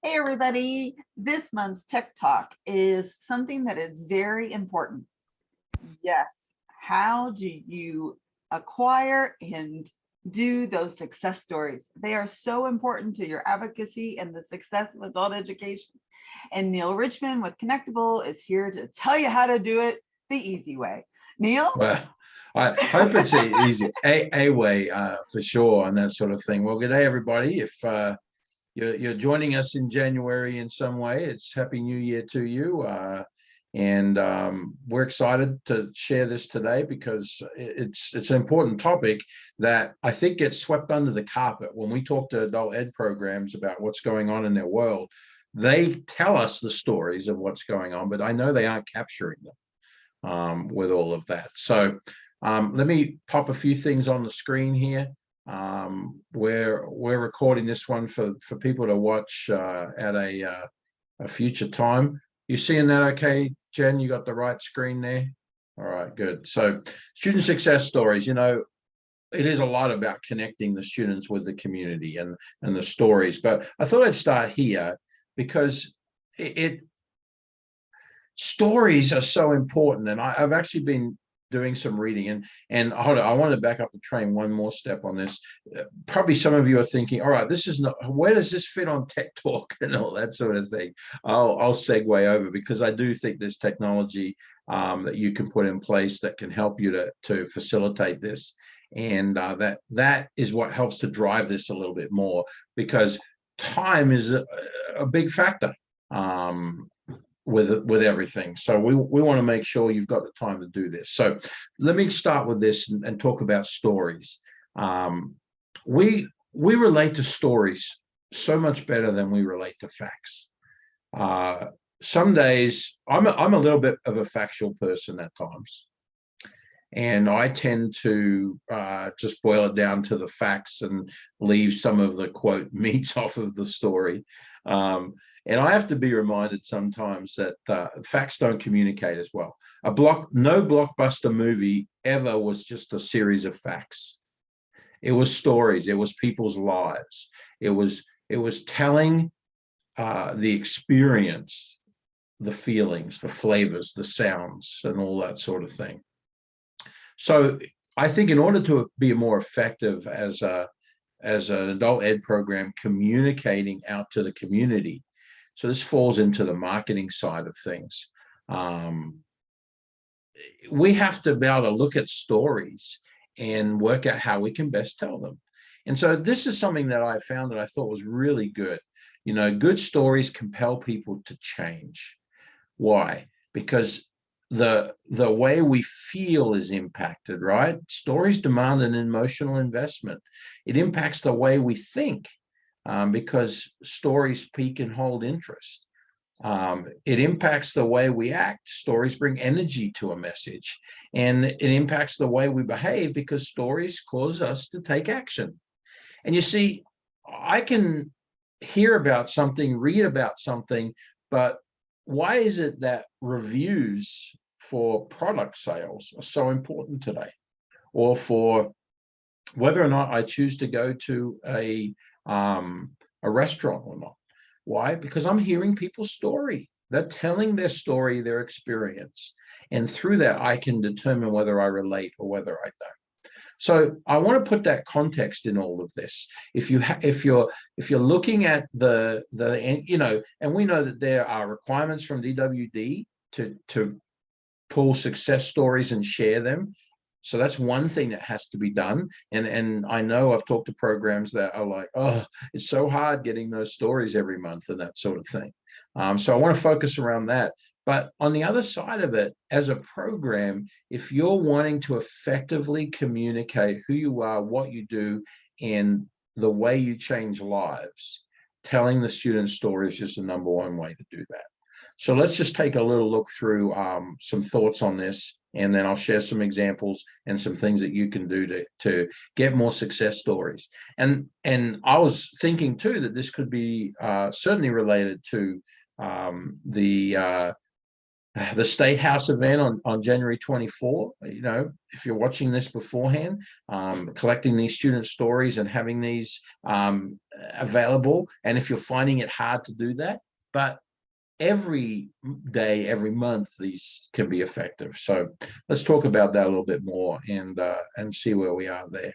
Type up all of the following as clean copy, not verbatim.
Hey everybody, this month's Tech Talk is something that is very important. Yes, how do you acquire and do those success stories? They are so important to your advocacy and the success of adult education. And Neil Richmond with Connectable is here to tell you how to do it the easy way. Neil? Well, I hope it's easy, a way for sure, and that sort of thing. Well, good day, everybody. If you're joining us in January in some way, it's Happy New Year to you. And we're excited to share this today because it's an important topic that I think gets swept under the carpet when we talk to adult ed programs about what's going on in their world. They tell us the stories of what's going on, but I know they aren't capturing them with all of that. So let me pop a few things on the screen here. We're recording this one for people to watch at a future time. You seeing that okay, Jen? You got the right screen there? All right, good. So student success stories, it is a lot about connecting the students with the community and the stories, but I thought I'd start here because stories are so important. And I've actually been doing some reading and hold on, I want to back up the train one more step on this. Probably some of you are thinking, all right, this is not, where does this fit on Tech Talk and all that sort of thing? I'll segue over because I do think there's technology that you can put in place that can help you to facilitate this. And that is what helps to drive this a little bit more, because time is a big factor with everything. So we want to make sure you've got the time to do this. So let me start with this and talk about stories. We relate to stories so much better than we relate to facts. Some days I'm a little bit of a factual person at times, and I tend to just boil it down to the facts and leave some of the quote meats off of the story. And I have to be reminded sometimes that facts don't communicate as well. No blockbuster movie ever was just a series of facts. It was stories. It was people's lives. It was telling the experience, the feelings, the flavors, the sounds, and all that sort of thing. So I think in order to be more effective as an adult ed program communicating out to the community, so this falls into the marketing side of things. We have to be able to look at stories and work out how we can best tell them. And so this is something that I found that I thought was really good. Good stories compel people to change. Why? Because the way we feel is impacted, right? Stories demand an emotional investment. It impacts the way we think. Because stories peak and hold interest. It impacts the way we act. Stories bring energy to a message, and it impacts the way we behave because stories cause us to take action. And you see, I can hear about something, read about something, but why is it that reviews for product sales are so important today? Or for whether or not I choose to go to a restaurant or not. Why? Because I'm hearing people's story. They're telling their story, their experience. And through that, I can determine whether I relate or whether I don't. So I want to put that context in all of this. If you're looking at the and we know that there are requirements from DWD to pull success stories and share them. So that's one thing that has to be done. And I know I've talked to programs that are like, oh, it's so hard getting those stories every month and that sort of thing. So I want to focus around that. But on the other side of it, as a program, if you're wanting to effectively communicate who you are, what you do, and the way you change lives, telling the student stories is the number one way to do that. So let's just take a little look through some thoughts on this, and then I'll share some examples and some things that you can do to get more success stories. And I was thinking too that this could be certainly related to the State House event on January 24. If you're watching this beforehand, collecting these student stories and having these available, and if you're finding it hard to do that, but every day, every month, these can be effective. So let's talk about that a little bit more and see where we are there.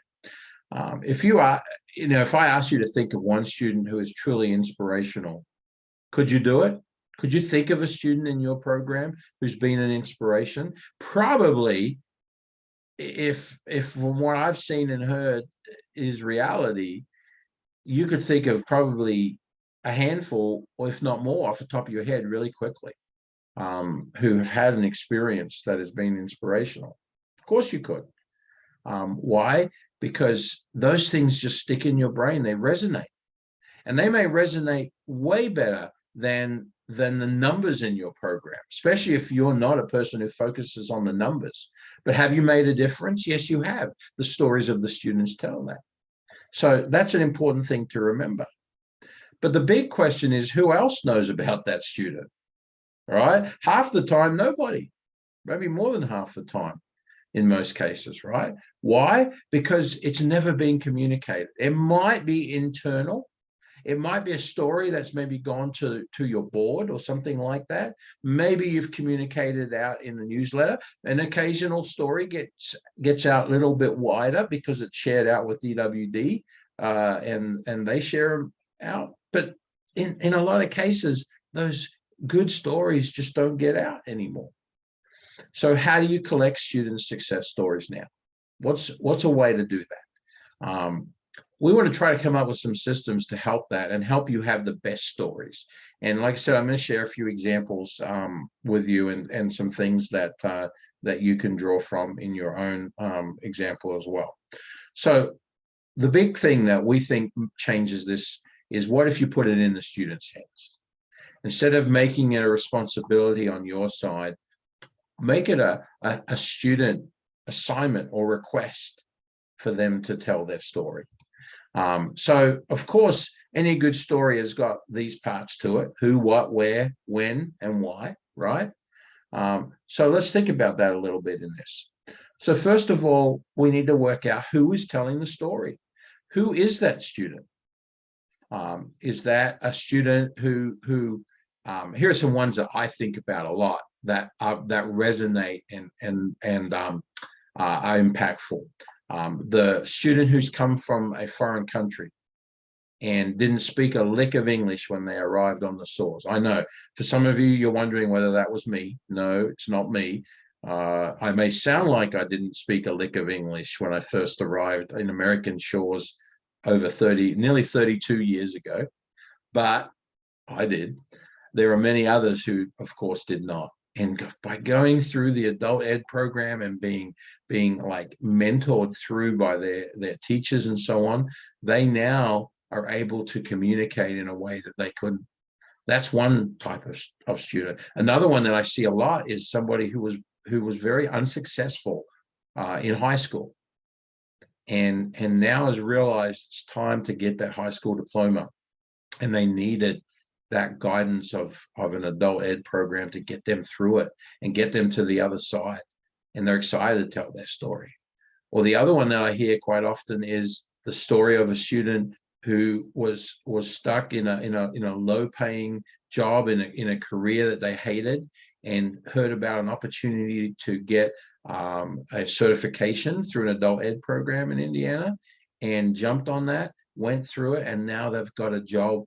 If you are, if I ask you to think of one student who is truly inspirational, could you do it? Could you think of a student in your program who's been an inspiration? Probably, if from what I've seen and heard is reality, you could think of probably a handful, or if not more, off the top of your head really quickly, who have had an experience that has been inspirational. Of course you could. Why? Because those things just stick in your brain. They resonate. And they may resonate way better than the numbers in your program, especially if you're not a person who focuses on the numbers. But have you made a difference? Yes, you have. The stories of the students tell that. So that's an important thing to remember. But the big question is, who else knows about that student? Right? Half the time, nobody, maybe more than half the time in most cases, right? Why? Because it's never been communicated. It might be internal. It might be a story that's maybe gone to your board or something like that. Maybe you've communicated out in the newsletter. An occasional story gets out a little bit wider because it's shared out with DWD, and they share them out. But in a lot of cases, those good stories just don't get out anymore. So how do you collect student success stories now? What's a way to do that? We want to try to come up with some systems to help that and help you have the best stories. And like I said, I'm going to share a few examples with you and some things that you can draw from in your own example as well. So the big thing that we think changes this is, what if you put it in the student's hands? Instead of making it a responsibility on your side, make it a student assignment or request for them to tell their story. So, of course, any good story has got these parts to it: who, what, where, when, and why, right? So let's think about that a little bit in this. So first of all, we need to work out who is telling the story. Who is that student? Is that a student who here are some ones that I think about a lot that resonate and are impactful. The student who's come from a foreign country and didn't speak a lick of English when they arrived on the shores. I know for some of you, you're wondering whether that was me. No, it's not me. I may sound like I didn't speak a lick of English when I first arrived in American shores over nearly 32 years ago, but I did. There are many others who, of course, did not. And by going through the adult ed program and being like mentored through by their teachers and so on, they now are able to communicate in a way that they couldn't. That's one type of student. Another one that I see a lot is somebody who was very unsuccessful in high school, and now has realized it's time to get that high school diploma, and they needed that guidance of an adult ed program to get them through it and get them to the other side. And they're excited to tell their story. Or the other one that I hear quite often is the story of a student who was stuck in a low paying job in a career that they hated, and heard about an opportunity to get a certification through an adult ed program in Indiana, and jumped on that, went through it, and now they've got a job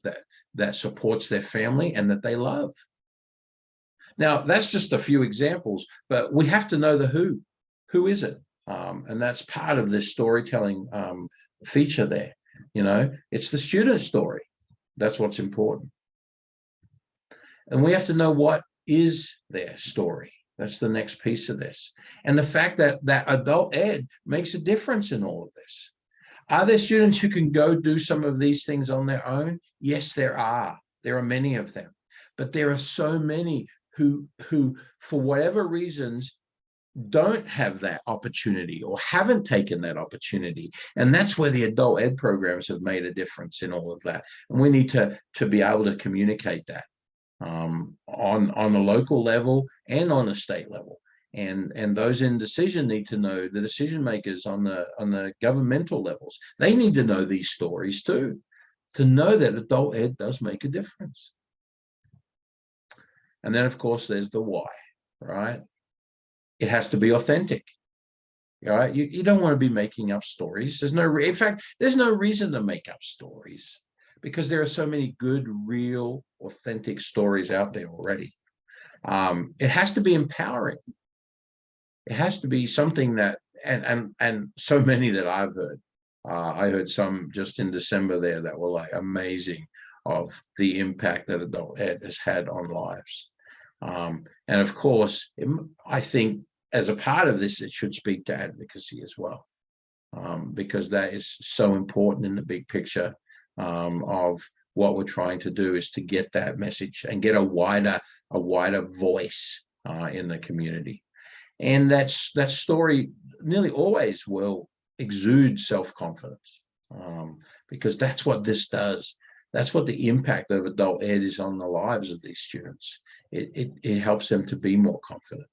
that supports their family and that they love. Now, that's just a few examples, but we have to know the who. Who is it? And that's part of this storytelling feature there. It's the student story. That's what's important. And we have to know what is their story. That's the next piece of this. And the fact that adult ed makes a difference in all of this. Are there students who can go do some of these things on their own? Yes, there are. There are many of them. But there are so many who for whatever reasons, don't have that opportunity or haven't taken that opportunity. And that's where the adult ed programs have made a difference in all of that. And we need to be able to communicate that on a local level and on a state level. And those in decision need to know, the decision makers on the governmental levels, they need to know these stories too. to know that adult ed does make a difference. And then, of course, there's the why, right? It has to be authentic. All right, you don't want to be making up stories. In fact, there's no reason to make up stories because there are so many good, real, authentic stories out there already. It has to be empowering. It has to be something that, and so many that I've heard. I heard some just in December there that were like amazing of the impact that adult ed has had on lives. And of course, I think as a part of this, it should speak to advocacy as well, because that is so important in the big picture of what we're trying to do is to get that message and get a wider voice in the community. And that story nearly always will exude self-confidence, because that's what this does. That's what the impact of adult ed is on the lives of these students. It helps them to be more confident.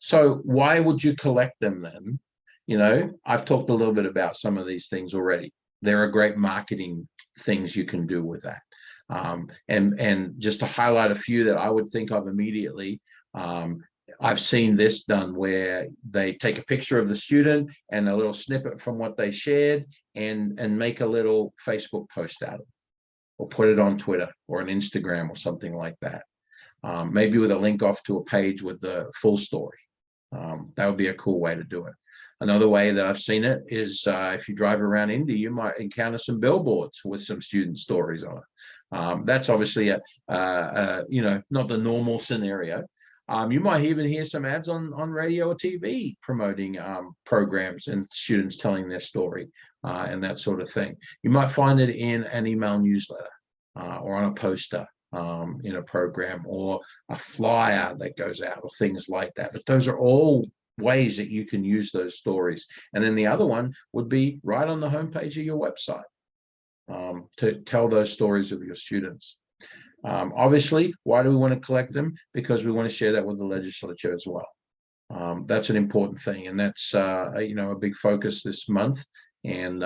So why would you collect them then? You know, I've talked a little bit about some of these things already. There are great marketing things you can do with that. And just to highlight a few that I would think of immediately, I've seen this done where they take a picture of the student and a little snippet from what they shared and make a little Facebook post out of it, or put it on Twitter or on Instagram or something like that. Maybe with a link off to a page with the full story. That would be a cool way to do it. Another way that I've seen it is if you drive around Indy, you might encounter some billboards with some student stories on it. That's obviously you know, not the normal scenario. You might even hear some ads on radio or TV promoting programs and students telling their story and that sort of thing. You might find it in an email newsletter or on a poster in a program or a flyer that goes out or things like that. But those are all ways that you can use those stories. And then the other one would be right on the homepage of your website to tell those stories of your students. Obviously, why do we want to collect them? Because we want to share that with the legislature as well. That's an important thing, and that's you know, a big focus this month. And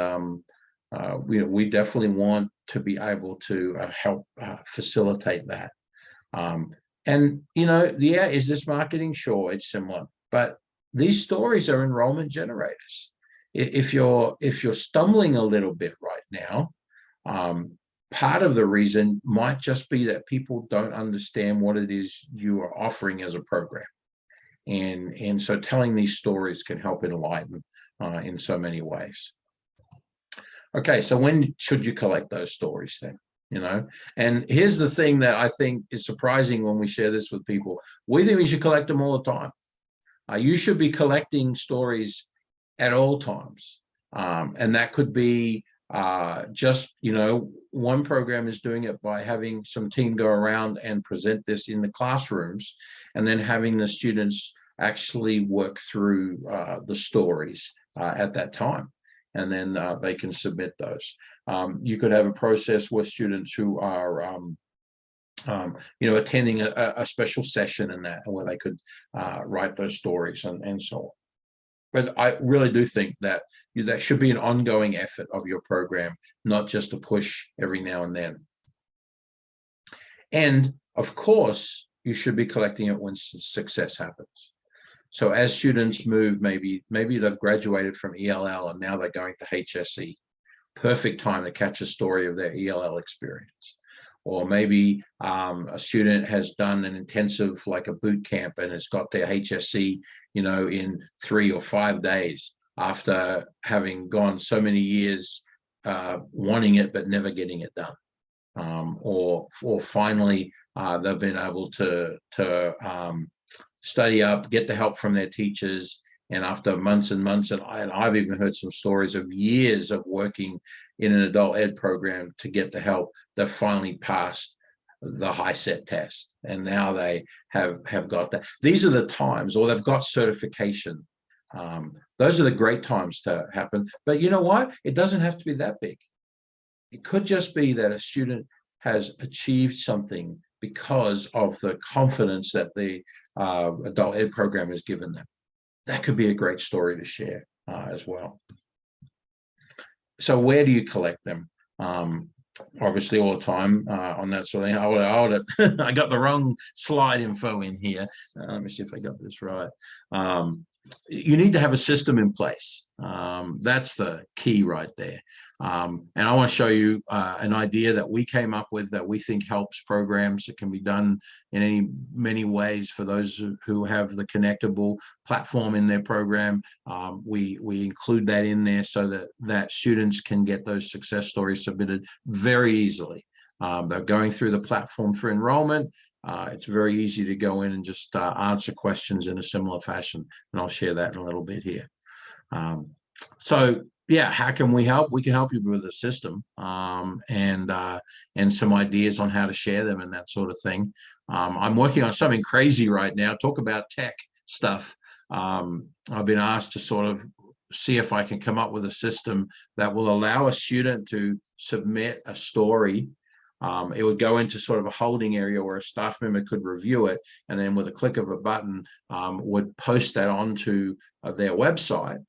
we definitely want to be able to help facilitate that. And you know, yeah, is this marketing? Sure, it's similar, but these stories are enrollment generators. If you're stumbling a little bit right now, part of the reason might just be that people don't understand what it is you are offering as a program. And so telling these stories can help enlighten in so many ways. Okay, so when should you collect those stories then? You know, and here's the thing that I think is surprising when we share this with people. We think we should collect them all the time. You should be collecting stories at all times. And that could be just, you know, one program is doing it by having some team go around and present this in the classrooms, and then having the students actually work through the stories at that time. And then they can submit those. You could have a process with students who are you know, attending a special session in that, where they could write those stories and so on. But I really do think that that should be an ongoing effort of your program, not just a push every now and then. And of course, you should be collecting it when success happens. So as students move, maybe they've graduated from ELL and now they're going to HSE. Perfect time to catch a story of their ELL experience. Or maybe a student has done an intensive, like a boot camp, and it's got their HSE, you know, in 3 or 5 days after having gone so many years wanting it but never getting it done. Or finally they've been able to study up, get the help from their teachers, and after months and months, and I've even heard some stories of years of working in an adult ed program to get the help, they've finally passed the HiSET test, and now they have got that. These are the times, or they've got certification. Those are the great times to happen. But you know what? It doesn't have to be that big. It could just be that a student has achieved something because of the confidence that the adult ed program has given them. That could be a great story to share as well. So where do you collect them? obviously all the time on that sort of thing. Hold it. I got the wrong slide info in here. Let me see if I got this right. You need to have a system in place. That's the key right there. And I want to show you an idea that we came up with that we think helps programs. It can be done in many ways for those who have the connectable platform in their program. We include that in there so that students can get those success stories submitted very easily. They're going through the platform for enrollment. It's very easy to go in and just answer questions in a similar fashion. And I'll share that in a little bit here. So yeah, how can we help? We can help you with a system and some ideas on how to share them and that sort of thing. I'm working on something crazy right now. Talk about tech stuff. I've been asked to sort of see if I can come up with a system that will allow a student to submit a story. It would go into sort of a holding area where a staff member could review it, and then with a click of a button would post that onto their website,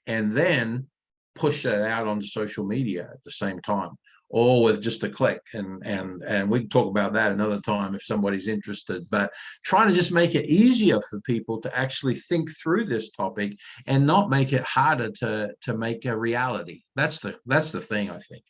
and then push that out onto social media at the same time, all with just a click. And we can talk about that another time if somebody's interested, but trying to just make it easier for people to actually think through this topic and not make it harder to make a reality. That's the thing, I think.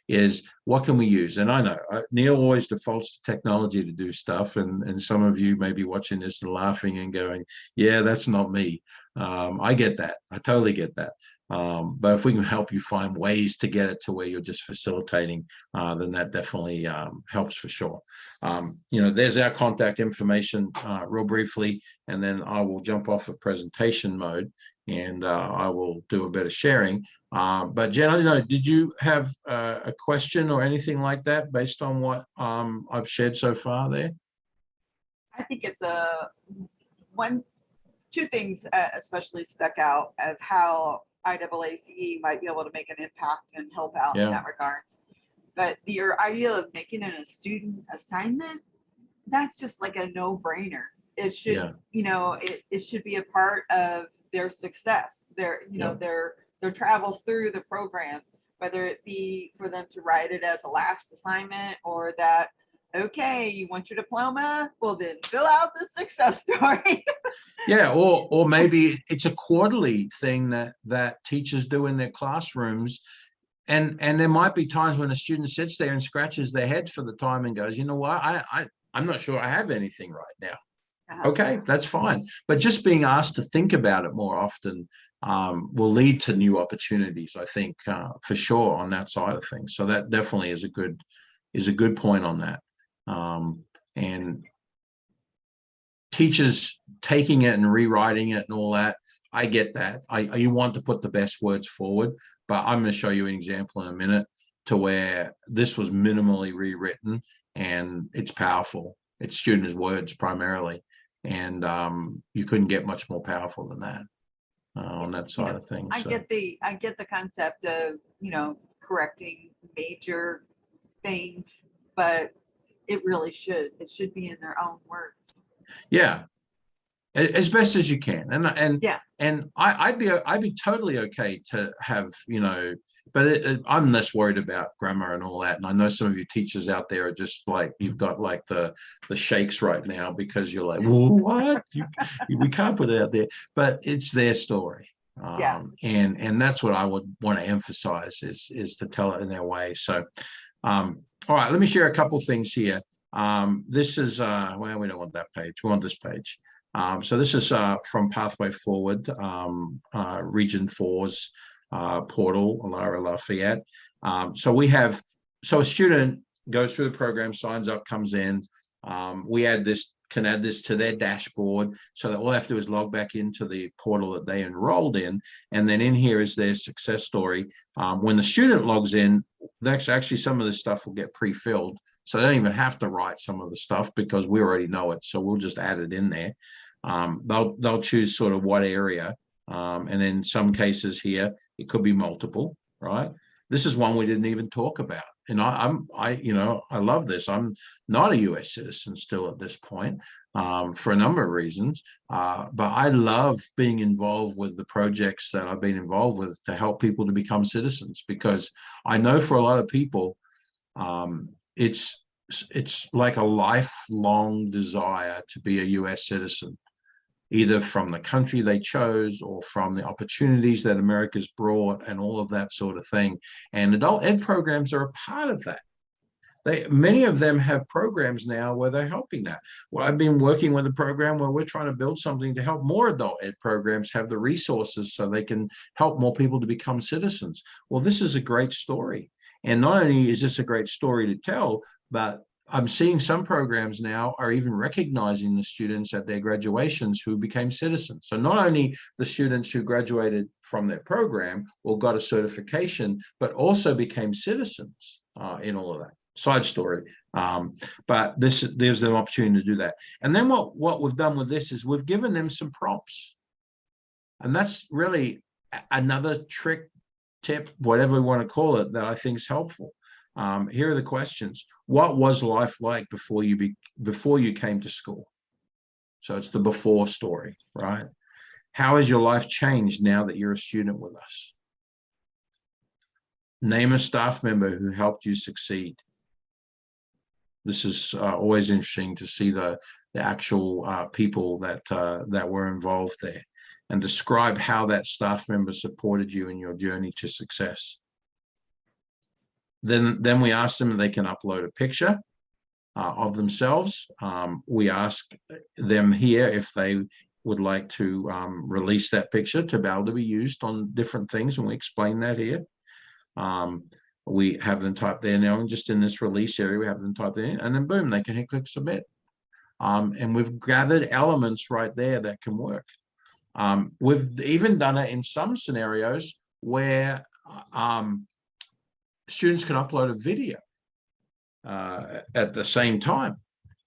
Is what can we use? And I know Neil always defaults to technology to do stuff, and some of you may be watching this and laughing and going, yeah, that's not me. I get that. I totally get that. But if we can help you find ways to get it to where you're just facilitating, then that definitely helps for sure. There's our contact information real briefly, and then I will jump off of presentation mode and I will do a bit of sharing. But Jen, I don't know, did you have a question or anything like that based on what I've shared so far there? I think it's two things especially stuck out of how IAACE might be able to make an impact and help out in that regards. But your idea of making it a student assignment, that's just like a no-brainer. It should, it should be a part of their success, their travels through the program, whether it be for them to write it as a last assignment or that, okay, you want your diploma? Well, then fill out the success story. Yeah, or maybe it's a quarterly thing that teachers do in their classrooms. And there might be times when a student sits there and scratches their head for the time and goes, you know what, I'm not sure I have anything right now. Okay, that's fine. But just being asked to think about it more often will lead to new opportunities, I think, for sure on that side of things. So that definitely is a good point on that. And teachers taking it and rewriting it and all that, I get that. You want to put the best words forward, but I'm going to show you an example in a minute to where this was minimally rewritten and it's powerful. It's students' words primarily. And you couldn't get much more powerful than that on that side of things. I get the concept of, correcting major things, but it should be in their own words. Yeah, as best as you can. And I'd be totally okay to have, but I'm less worried about grammar and all that. And I know some of you teachers out there are just like, you've got like the shakes right now because you're like, what? We can't put it out there, but it's their story. And that's what I would want to emphasize is to tell it in their way. So, all right, let me share a couple things here. This is, well, we don't want that page. We want this page. So this is from Pathway Forward, Region 4's portal, Lara Lafayette. So a student goes through the program, signs up, comes in. We can add this to their dashboard so that all they have to do is log back into the portal that they enrolled in. And then in here is their success story. When the student logs in, that's actually some of this stuff will get pre-filled. So they don't even have to write some of the stuff because we already know it. So we'll just add it in there. They'll choose sort of what area. And in some cases here, it could be multiple, right? This is one we didn't even talk about. and I love this. I'm not a US citizen still at this point, for a number of reasons. But I love being involved with the projects that I've been involved with to help people to become citizens, because I know for a lot of people, it's like a lifelong desire to be a US citizen, either from the country they chose or from the opportunities that America's brought and all of that sort of thing. And adult ed programs are a part of that. Many of them have programs now where they're helping that. Well, I've been working with a program where we're trying to build something to help more adult ed programs have the resources so they can help more people to become citizens. Well, this is a great story. And not only is this a great story to tell, but I'm seeing some programs now are even recognizing the students at their graduations who became citizens. So not only the students who graduated from their program or got a certification, but also became citizens in all of that. Side story. But this gives them opportunity to do that. And then what we've done with this is we've given them some prompts. And that's really another trick, tip, whatever we want to call it, that I think is helpful. Here are the questions. What was life like before you came to school? So it's the before story, right? How has your life changed now that you're a student with us? Name a staff member who helped you succeed. This is always interesting to see the actual people that were involved there, and describe how that staff member supported you in your journey to success. Then we ask them if they can upload a picture of themselves. We ask them here if they would like to release that picture to be able to be used on different things, and we explain that here. We have them type there now, and just in this release area, we have them type there, and then boom, they can hit click submit. And we've gathered elements right there that can work. We've even done it in some scenarios where students can upload a video at the same time.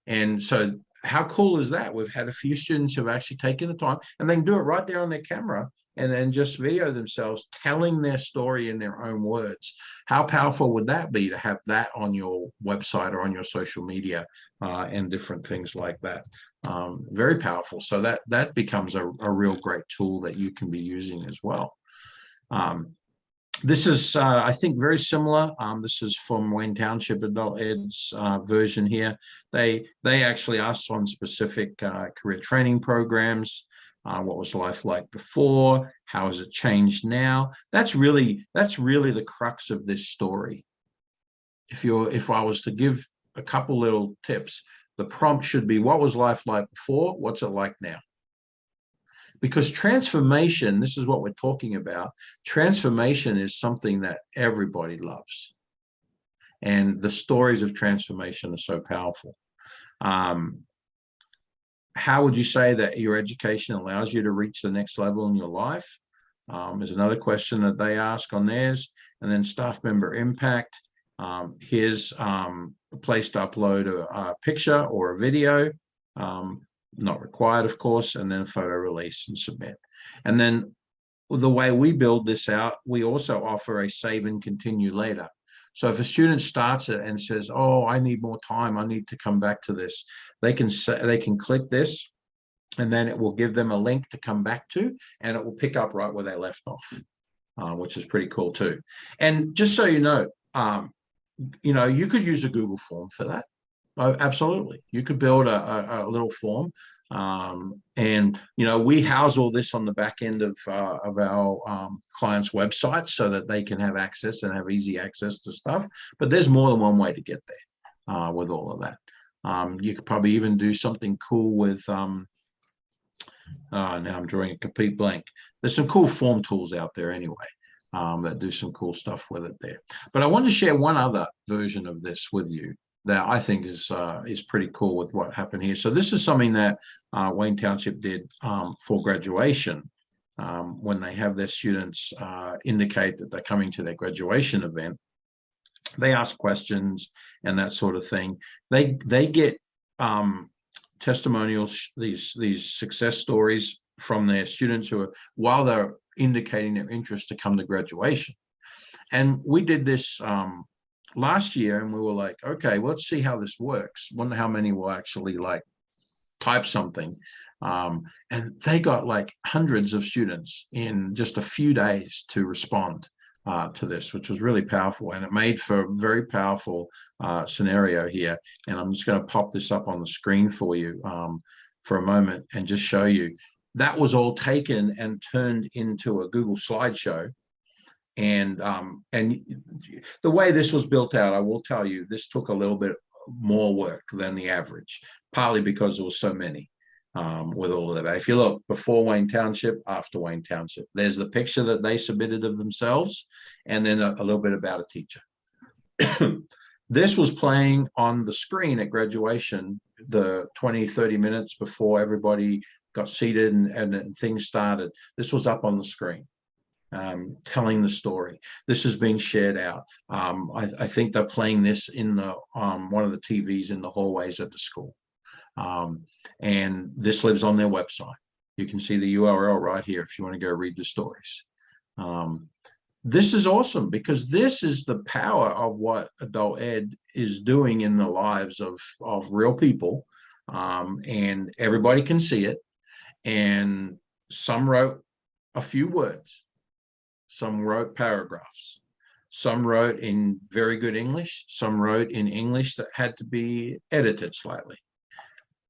And so how cool is that? We've had a few students who have actually taken the time, and they can do it right there on their camera and then just video themselves telling their story in their own words. How powerful would that be to have that on your website or on your social media and different things like that? Very powerful. So that becomes a real great tool that you can be using as well. This is, I think, very similar. This is from Wayne Township Adult Ed's version here. They actually asked on specific career training programs. What was life like before? How has it changed now? That's really the crux of this story. If I was to give a couple little tips, the prompt should be, what was life like before? What's it like now? Because transformation, this is what we're talking about. Transformation is something that everybody loves. And the stories of transformation are so powerful. How would you say that your education allows you to reach the next level in your life? Is another question that they ask on theirs. And then staff member impact. Here's a place to upload a picture or a video. Not required, of course, and then photo release and submit. And then the way we build this out, we also offer a save and continue later. So if a student starts it and says, oh, I need more time, I need to come back to this, they can click this, and then it will give them a link to come back to, and it will pick up right where they left off, which is pretty cool too. And just so you know, you could use a Google form for that. Oh, absolutely. You could build a little form, and we house all this on the back end of our clients' websites so that they can have access and have easy access to stuff. But there's more than one way to get there with all of that. You could probably even do something cool with. Now I'm drawing a complete blank. There's some cool form tools out there anyway. That do some cool stuff with it there. But I want to share one other version of this with you that I think is pretty cool with what happened here. So this is something that Wayne Township did for graduation when they have their students indicate that they're coming to their graduation event. They ask questions and that sort of thing. They get testimonials, these success stories from their students who are, while they're indicating their interest to come to graduation. And we did this last year, and we were like, okay, well, let's see how this works. Wonder how many will actually like type something. And they got like hundreds of students in just a few days to respond to this, which was really powerful. And it made for a very powerful scenario here. And I'm just going to pop this up on the screen for you for a moment and just show you. That was all taken and turned into a Google slideshow. And the way this was built out, I will tell you, this took a little bit more work than the average, partly because there was so many with all of that. If you look before Wayne Township, after Wayne Township, there's the picture that they submitted of themselves, and then a little bit about a teacher. This was playing on the screen at graduation, the 20-30 minutes before everybody got seated and things started. This was up on the screen. Telling the story. This is being shared out. I think they're playing this in the one of the TVs in the hallways at the school. And this lives on their website. You can see the URL right here if you want to go read the stories. This is awesome because this is the power of what adult ed is doing in the lives of real people. And everybody can see it. And some wrote a few words. Some wrote paragraphs. Some wrote in very good English. Some wrote in English that had to be edited slightly.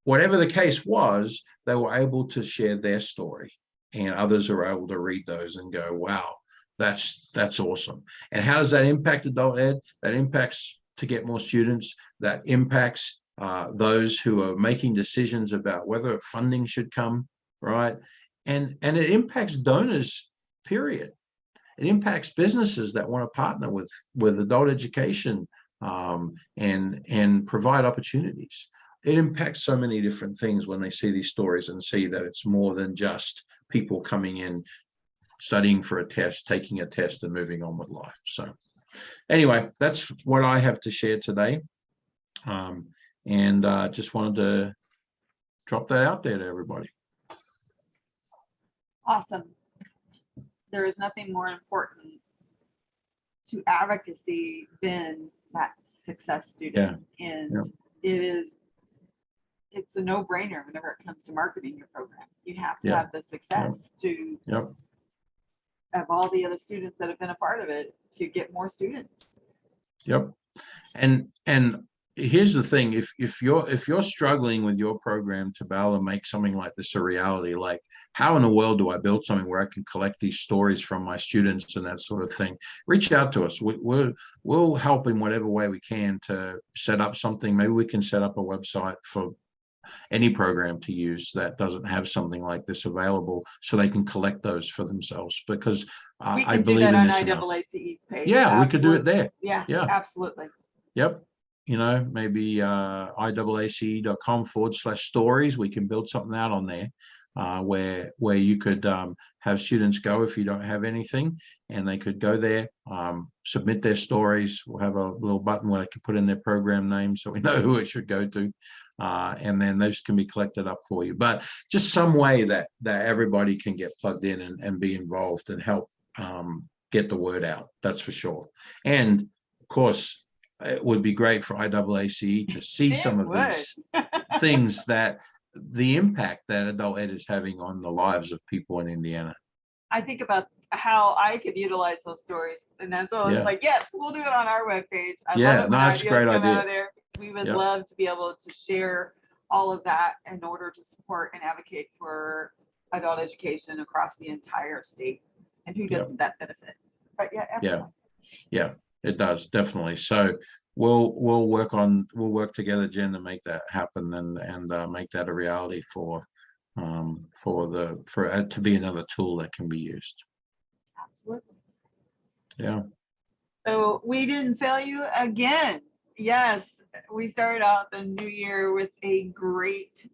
Whatever the case was, they were able to share their story, and others are able to read those and go, wow, that's awesome. And how does that impact adult ed? That impacts to get more students. That impacts those who are making decisions about whether funding should come, right? And it impacts donors, period. It impacts businesses that want to partner with adult education and provide opportunities. It impacts so many different things when they see these stories and see that it's more than just people coming in, studying for a test, taking a test, and moving on with life. So anyway, that's what I have to share today. And just wanted to drop that out there to everybody. Awesome. There is nothing more important to advocacy than that success student. And it's a no-brainer whenever it comes to marketing your program. You have to have the success to of all the other students that have been a part of it to get more students. And here's the thing, if you're struggling with your program to be able to make something like this a reality, like how in the world do I build something where I can collect these stories from my students and that sort of thing, reach out to us. We'll help in whatever way we can to set up something. Maybe we can set up a website for any program to use that doesn't have something like this available, so they can collect those for themselves, because I believe in this enough. IAACE's page. Yeah, we could do it there. Yeah, absolutely. Yep. You know, maybe IAACE.com/stories. We can build something out on there where you could have students go if you don't have anything, and they could go there, submit their stories. We'll have a little button where they can put in their program name so we know who it should go to. And then those can be collected up for you. But just some way that everybody can get plugged in and be involved and help get the word out. That's for sure. And of course, it would be great for IAACE to see some of these things, that the impact that adult ed is having on the lives of people in Indiana. I think about how I could utilize those stories, and that's all. It's like, yes, we'll do it on our webpage. That's a great idea. We would love to be able to share all of that in order to support and advocate for adult education across the entire state. And who doesn't that benefit? But everyone. It does, definitely. So we'll work together, Jen, to make that happen and make that a reality for it to be another tool that can be used. Absolutely. Yeah. So we didn't fail you again. Yes, we started out the new year with a great,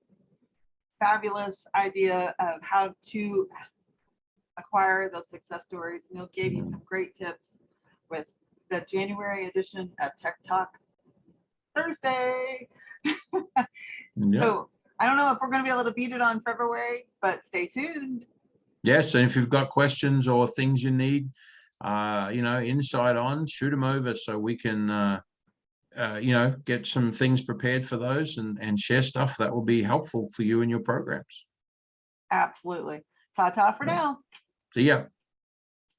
fabulous idea of how to acquire those success stories. Neil gave you some great tips with the January edition of Tech Talk Thursday. So I don't know if we're going to be able to beat it on February, but stay tuned. Yes, and if you've got questions or things you need, inside on, shoot them over so we can, get some things prepared for those and share stuff that will be helpful for you in your programs. Absolutely. Ta-ta for Right. now. See ya.